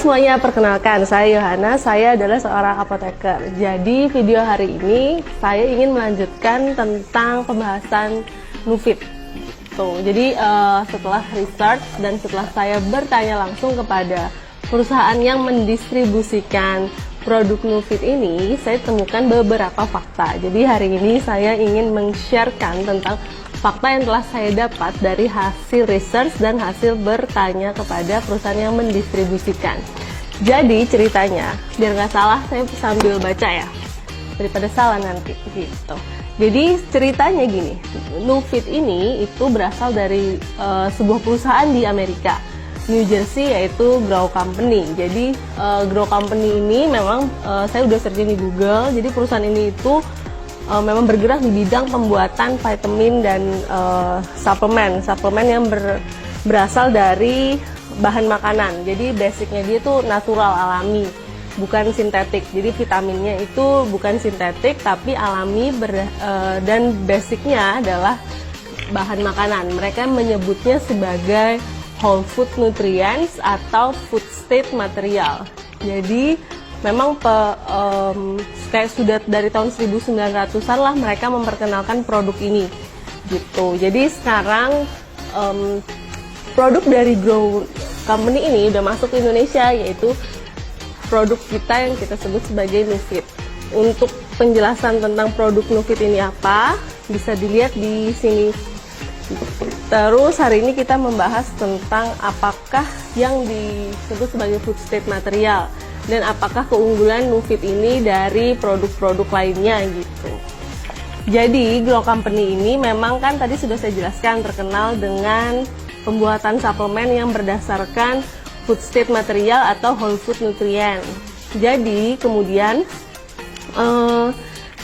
semuanya, perkenalkan saya Yohana, saya adalah seorang apoteker. Jadi video hari ini saya ingin melanjutkan tentang pembahasan Nufit. Jadi setelah research dan setelah saya bertanya langsung kepada perusahaan yang mendistribusikan produk Nufit ini, saya temukan beberapa fakta. Jadi hari ini saya ingin meng-sharekan tentang fakta yang telah saya dapat dari hasil research dan hasil bertanya kepada perusahaan yang mendistribusikan. Jadi ceritanya, biar nggak salah saya sambil baca ya, daripada salah nanti gitu. Jadi ceritanya gini, Nufit ini itu berasal dari sebuah perusahaan di Amerika, New Jersey, yaitu Grow Company. Jadi Grow Company ini memang saya udah searching di Google. Jadi perusahaan ini itu memang bergerak di bidang pembuatan vitamin dan suplemen yang berasal dari bahan makanan. Jadi basicnya dia itu natural, alami, bukan sintetik. Jadi vitaminnya itu bukan sintetik tapi alami dan basicnya adalah bahan makanan. Mereka menyebutnya sebagai whole food nutrients atau food state material. Jadi memang kayak sudah dari tahun 1900-an lah mereka memperkenalkan produk ini gitu. Jadi sekarang produk dari Grow Company ini udah masuk ke Indonesia, yaitu produk kita yang kita sebut sebagai Nufit. Untuk penjelasan tentang produk Nufit ini apa, bisa dilihat di sini. Terus hari ini kita membahas tentang apakah yang disebut sebagai food state material dan apakah keunggulan Nufit ini dari produk-produk lainnya gitu. Jadi Grow Company ini memang kan tadi sudah saya jelaskan terkenal dengan pembuatan suplemen yang berdasarkan food state material atau whole food nutrient. Jadi kemudian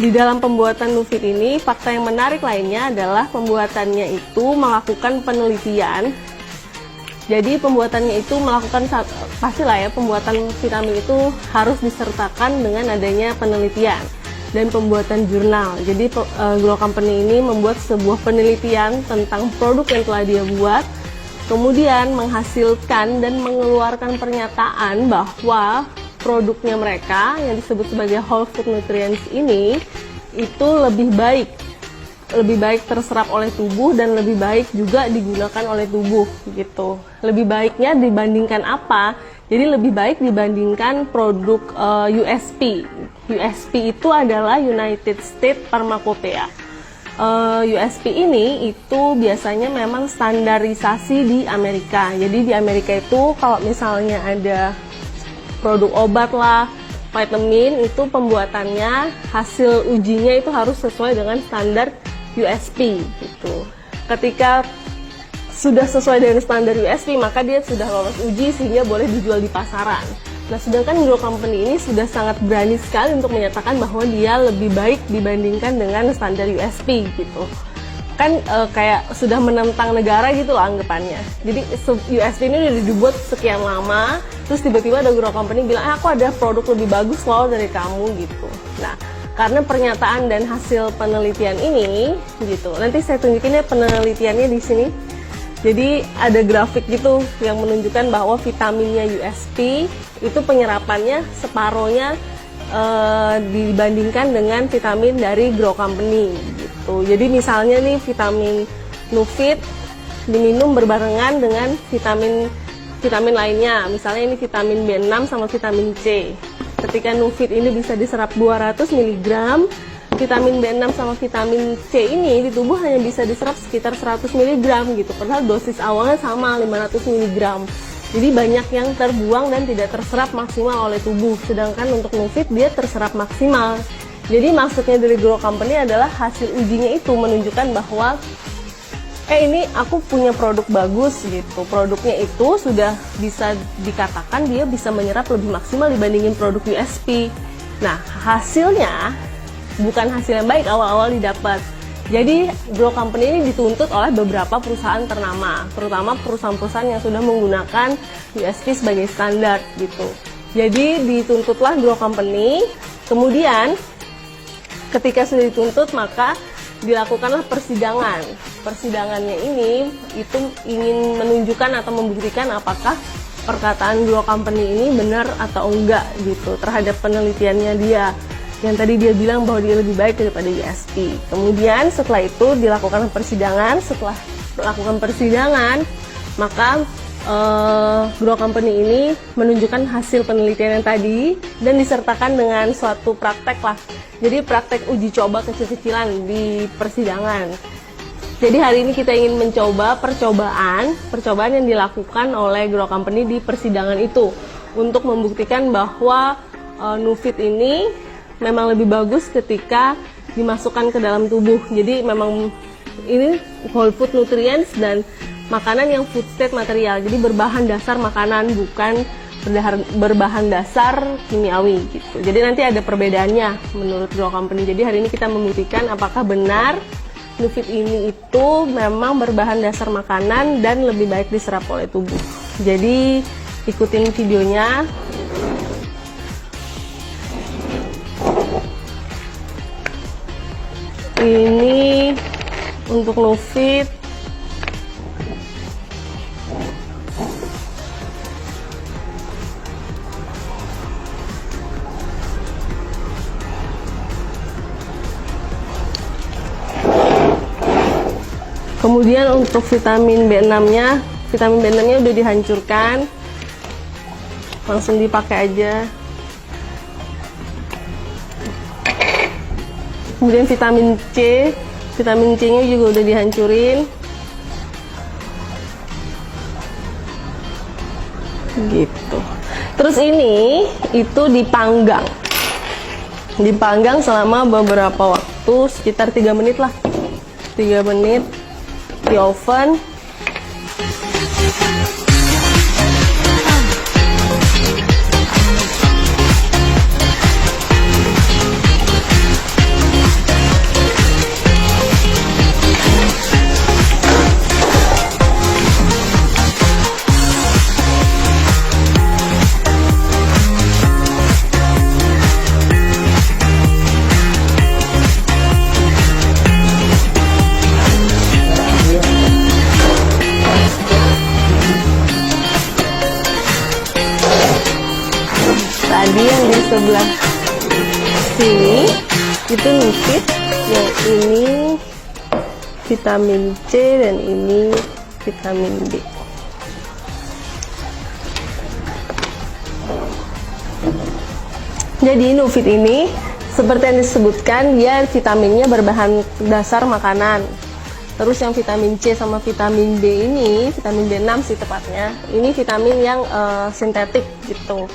di dalam pembuatan Nufit ini fakta yang menarik lainnya adalah pembuatannya itu melakukan penelitian. Jadi pembuatannya itu melakukan, pastilah ya, pembuatan vitamin itu harus disertakan dengan adanya penelitian dan pembuatan jurnal. Jadi Grow Company ini membuat sebuah penelitian tentang produk yang telah dia buat, kemudian menghasilkan dan mengeluarkan pernyataan bahwa produknya mereka yang disebut sebagai whole food nutrients ini itu lebih baik terserap oleh tubuh dan lebih baik juga digunakan oleh tubuh gitu. Lebih baiknya dibandingkan apa? Jadi lebih baik dibandingkan produk USP. USP itu adalah United States Pharmacopoeia. USP ini itu biasanya memang standarisasi di Amerika. Jadi di Amerika itu kalau misalnya ada produk obat lah, vitamin, itu pembuatannya, hasil ujinya itu harus sesuai dengan standar USP gitu. Ketika sudah sesuai dengan standar USP, maka dia sudah lolos uji sehingga boleh dijual di pasaran. Nah, sedangkan Grow Company ini sudah sangat berani sekali untuk menyatakan bahwa dia lebih baik dibandingkan dengan standar USP gitu. Kan kayak sudah menentang negara gitu lah anggapannya. Jadi USP ini udah dibuat sekian lama, terus tiba-tiba ada Grow Company bilang, aku ada produk lebih bagus loh dari kamu gitu. Nah, karena pernyataan dan hasil penelitian ini gitu. Nanti saya tunjukin ya penelitiannya di sini. Jadi ada grafik gitu yang menunjukkan bahwa vitaminnya USP itu penyerapannya separohnya dibandingkan dengan vitamin dari Grow Company gitu. Jadi misalnya nih vitamin Nufit diminum berbarengan dengan vitamin lainnya. Misalnya ini vitamin B6 sama vitamin C. Ketika Nufit ini bisa diserap 200 mg, vitamin B6 sama vitamin C ini di tubuh hanya bisa diserap sekitar 100 mg gitu. Padahal dosis awalnya sama 500 mg. Jadi banyak yang terbuang dan tidak terserap maksimal oleh tubuh. Sedangkan untuk Nufit dia terserap maksimal. Jadi maksudnya dari Grow Company adalah hasil ujinya itu menunjukkan bahwa ini aku punya produk bagus gitu. Produknya itu sudah bisa dikatakan dia bisa menyerap lebih maksimal dibandingin produk USP. Nah, hasilnya bukan hasil yang baik awal-awal didapat. Jadi Grow Company ini dituntut oleh beberapa perusahaan ternama, terutama perusahaan-perusahaan yang sudah menggunakan USP sebagai standar gitu. Jadi dituntutlah Grow Company, kemudian ketika sudah dituntut maka dilakukanlah persidangan. Persidangannya ini itu ingin menunjukkan atau membuktikan apakah perkataan dua company ini benar atau enggak gitu terhadap penelitiannya dia. Yang tadi dia bilang bahwa dia lebih baik daripada USP. Kemudian setelah itu dilakukan persidangan. Setelah melakukan persidangan, maka Grow Company ini menunjukkan hasil penelitian yang tadi dan disertakan dengan suatu praktek lah. Jadi praktek uji coba kecil-kecilan di persidangan. Jadi hari ini kita ingin mencoba percobaan yang dilakukan oleh Grow Company di persidangan itu untuk membuktikan bahwa Nufit ini memang lebih bagus ketika dimasukkan ke dalam tubuh. Jadi memang ini whole food nutrients dan makanan yang food state material. Jadi berbahan dasar makanan, bukan berbahan dasar kimiawi gitu. Jadi nanti ada perbedaannya menurut Grow Company. Jadi hari ini kita membuktikan apakah benar Nufit ini itu memang berbahan dasar makanan dan lebih baik diserap oleh tubuh. Jadi ikutin videonya. Ini untuk Nufit. Kemudian untuk vitamin B6-nya, udah dihancurkan. Langsung dipakai aja. Kemudian vitamin C-nya juga udah dihancurin. Gitu. Terus ini itu dipanggang. Dipanggang selama beberapa waktu, sekitar 3 menit lah. 3 menit di oven. Tadi yang di sebelah sini itu Nufit, yang ini vitamin C dan ini vitamin D. Jadi Nufit ini seperti yang disebutkan, dia vitaminnya berbahan dasar makanan. Terus yang vitamin C sama vitamin B ini, vitamin B6 sih tepatnya, ini vitamin yang sintetik gitu.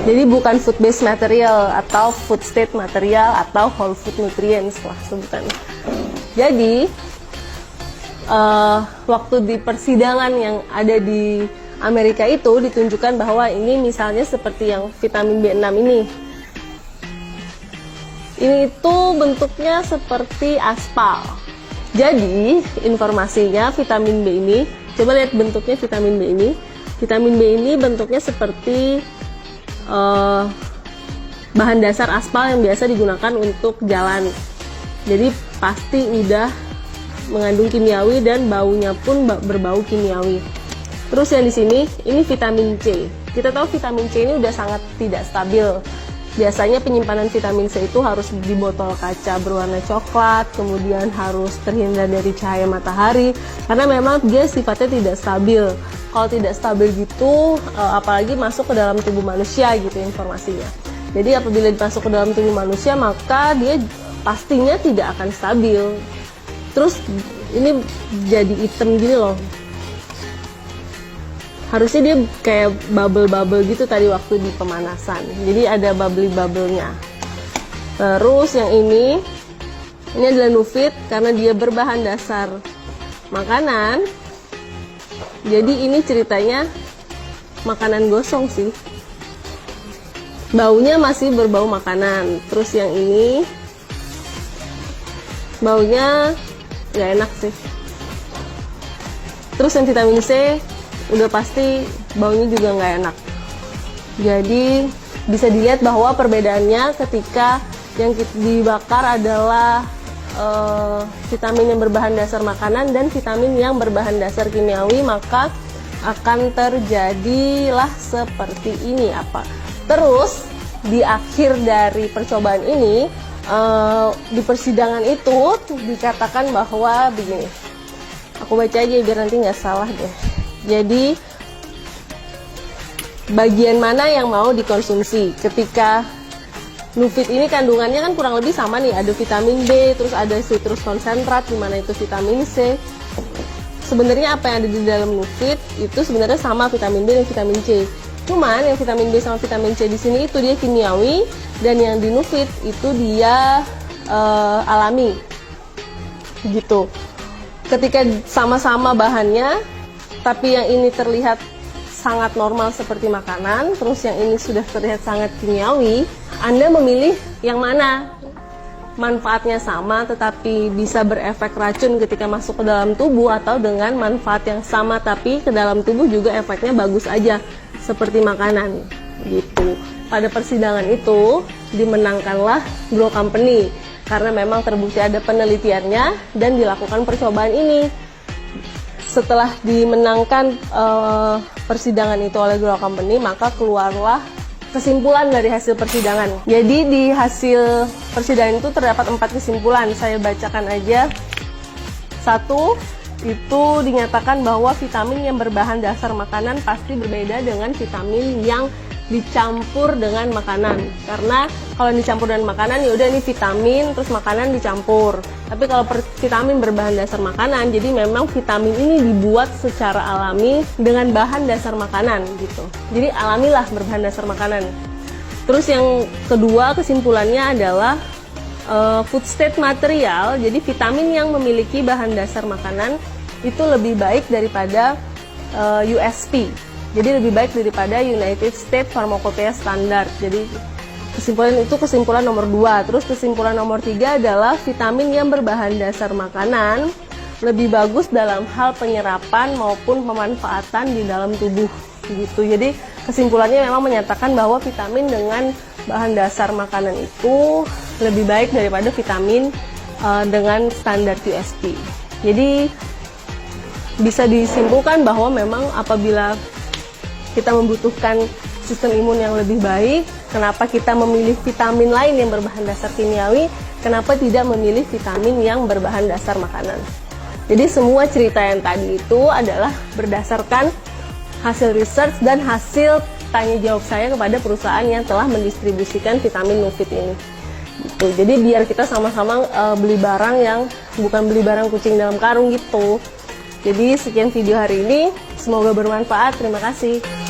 Jadi bukan food based material atau food state material atau whole food nutrients lah sebutannya. Jadi waktu di persidangan yang ada di Amerika itu ditunjukkan bahwa ini misalnya seperti yang vitamin B6 ini. Ini tuh bentuknya seperti aspal. Jadi informasinya vitamin B ini, coba lihat bentuknya vitamin B ini. Vitamin B ini bentuknya seperti bahan dasar aspal yang biasa digunakan untuk jalan. Jadi pasti udah mengandung kimiawi dan baunya pun berbau kimiawi. Terus yang di sini ini vitamin C. Kita tahu vitamin C ini udah sangat tidak stabil. Biasanya penyimpanan vitamin C itu harus di botol kaca berwarna coklat, kemudian harus terhindar dari cahaya matahari karena memang dia sifatnya tidak stabil. Kalau tidak stabil gitu, apalagi masuk ke dalam tubuh manusia gitu informasinya. Jadi apabila masuk ke dalam tubuh manusia, maka dia pastinya tidak akan stabil. Terus ini jadi hitam gini loh. Harusnya dia kayak bubble-bubble gitu tadi waktu di pemanasan. Jadi ada bubbly-bubble-nya. Terus yang ini adalah Nufit karena dia berbahan dasar makanan. Jadi ini ceritanya makanan gosong sih. Baunya masih berbau makanan. Terus yang ini baunya nggak enak sih. Terus yang vitamin C udah pasti baunya juga nggak enak. Jadi bisa dilihat bahwa perbedaannya ketika yang dibakar adalah vitamin yang berbahan dasar makanan dan vitamin yang berbahan dasar kimiawi, maka akan terjadilah seperti ini apa. Terus di akhir dari percobaan ini, di persidangan itu dikatakan bahwa begini, aku baca aja biar nanti nggak salah deh. Jadi bagian mana yang mau dikonsumsi ketika Nufit ini kandungannya kan kurang lebih sama nih, ada vitamin B, terus ada citrus konsentrat, dimana itu vitamin C. Sebenarnya apa yang ada di dalam Nufit itu sebenarnya sama vitamin B dan vitamin C. Cuman yang vitamin B sama vitamin C di sini itu dia kimiawi, dan yang di Nufit itu dia alami, gitu. Ketika sama-sama bahannya, tapi yang ini terlihat sangat normal seperti makanan, terus yang ini sudah terlihat sangat kimiawi, Anda memilih yang mana? Manfaatnya sama tetapi bisa berefek racun ketika masuk ke dalam tubuh, atau dengan manfaat yang sama tapi ke dalam tubuh juga efeknya bagus aja seperti makanan, gitu. Pada persidangan itu dimenangkanlah Grow Company karena memang terbukti ada penelitiannya dan dilakukan percobaan ini. Setelah dimenangkan persidangan itu oleh Grow Company, maka keluarlah kesimpulan dari hasil persidangan. Jadi di hasil persidangan itu terdapat 4 kesimpulan. Saya bacakan aja. 1, itu dinyatakan bahwa vitamin yang berbahan dasar makanan pasti berbeda dengan vitamin yang dicampur dengan makanan. Karena kalau dicampur dengan makanan ya udah ini vitamin terus makanan dicampur. Tapi kalau vitamin berbahan dasar makanan, jadi memang vitamin ini dibuat secara alami dengan bahan dasar makanan gitu. Jadi alamilah berbahan dasar makanan. Terus yang kedua kesimpulannya adalah food state material. Jadi vitamin yang memiliki bahan dasar makanan itu lebih baik daripada USP. Jadi lebih baik daripada United States Pharmacopoeia Standard. Jadi kesimpulan itu kesimpulan nomor 2. Terus kesimpulan nomor 3 adalah vitamin yang berbahan dasar makanan lebih bagus dalam hal penyerapan maupun pemanfaatan di dalam tubuh, gitu. Jadi kesimpulannya memang menyatakan bahwa vitamin dengan bahan dasar makanan itu lebih baik daripada vitamin dengan standar USP. Jadi bisa disimpulkan bahwa memang apabila kita membutuhkan sistem imun yang lebih baik, kenapa kita memilih vitamin lain yang berbahan dasar kimiawi, kenapa tidak memilih vitamin yang berbahan dasar makanan. Jadi semua cerita yang tadi itu adalah berdasarkan hasil research dan hasil tanya jawab saya kepada perusahaan yang telah mendistribusikan vitamin Nufit ini. Gitu. Jadi biar kita sama-sama beli barang yang bukan beli barang kucing dalam karung gitu. Jadi sekian video hari ini, semoga bermanfaat. Terima kasih.